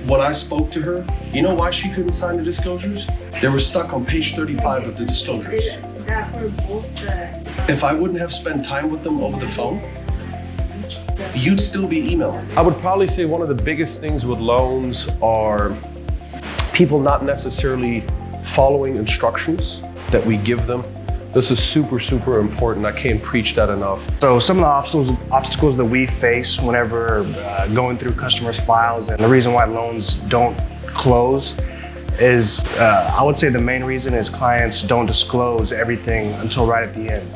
When I spoke to her, you know why she couldn't sign the disclosures? They were stuck on page 35 of the disclosures. If I wouldn't have spent time with them over the phone, you'd still be emailing. I would probably say one of the biggest things with loans are people not necessarily following instructions that we give them. This is super, super important. I can't preach that enough. So some of the obstacles that we face whenever going through customers' files, and the reason why loans don't close is, I would say the main reason is clients don't disclose everything until right at the end.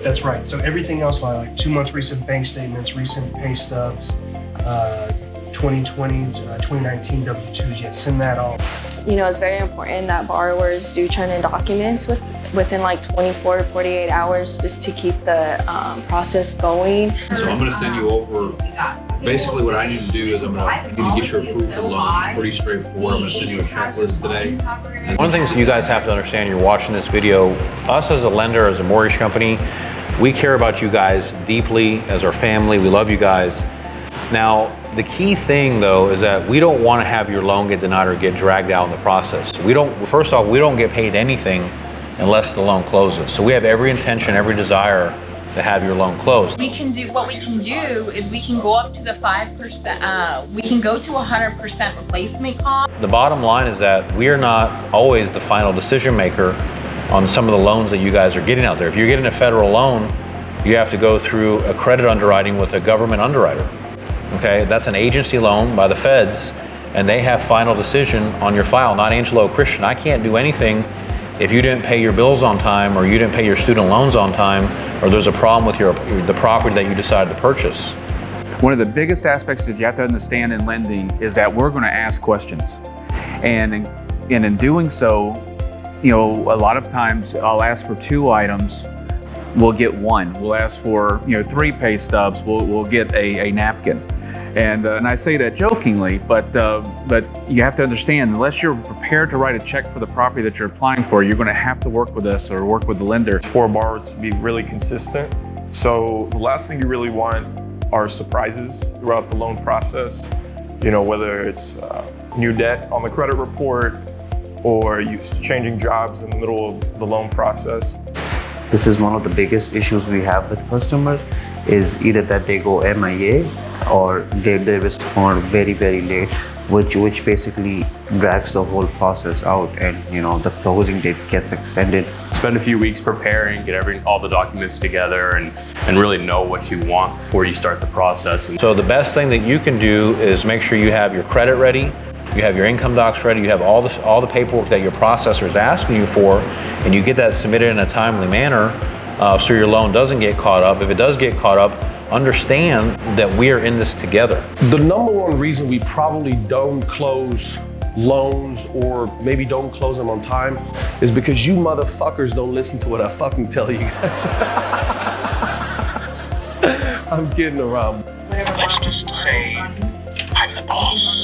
That's right. So everything else, like 2 months recent bank statements, recent pay stubs, 2020 to 2019 W-2s, yeah, send that all. You know, it's very important that borrowers do turn in documents within like 24 to 48 hours just to keep the process going. So I'm going to send you over, basically what I need to do is I'm going to need to get your approval for loans. It's pretty straightforward. I'm going to send you a checklist today. One of the things you guys have to understand, you're watching this video, us as a lender, as a mortgage company, we care about you guys deeply as our family. We love you guys. Now, the key thing though is that we don't want to have your loan get denied or get dragged out in the process. First off, we don't get paid anything unless the loan closes. So we have every intention, every desire to have your loan closed. What we can do is we can go up to the 5%, we can go to 100% replacement cost. The bottom line is that we are not always the final decision maker on some of the loans that you guys are getting out there. If you're getting a federal loan, you have to go through a credit underwriting with a government underwriter. Okay, that's an agency loan by the feds, and they have final decision on your file, not Angelo Christian. I can't do anything if you didn't pay your bills on time, or you didn't pay your student loans on time, or there's a problem with the property that you decided to purchase. One of the biggest aspects that you have to understand in lending is that we're going to ask questions. And in doing so, you know, a lot of times I'll ask for 2 items, we'll get 1. We'll ask for, you know, 3 pay stubs, we'll get a napkin. And I say that jokingly, but you have to understand, unless you're prepared to write a check for the property that you're applying for, you're going to have to work with us or work with the lender. For borrowers to be really consistent. So the last thing you really want are surprises throughout the loan process. You know, whether it's new debt on the credit report or you changing jobs in the middle of the loan process. This is one of the biggest issues we have with customers, is either that they go MIA or they respond very, very late, which basically drags the whole process out, and you know, the closing date gets extended. Spend a few weeks preparing, get all the documents together, and really know what you want before you start the process. So the best thing that you can do is make sure you have your credit ready, you have your income docs ready, you have all the paperwork that your processor is asking you for, and you get that submitted in a timely manner so your loan doesn't get caught up. If it does get caught up, understand that we are in this together. The number one reason we probably don't close loans, or maybe don't close them on time, is because you motherfuckers don't listen to what I fucking tell you guys. I'm kidding around. Let's just say I'm the boss.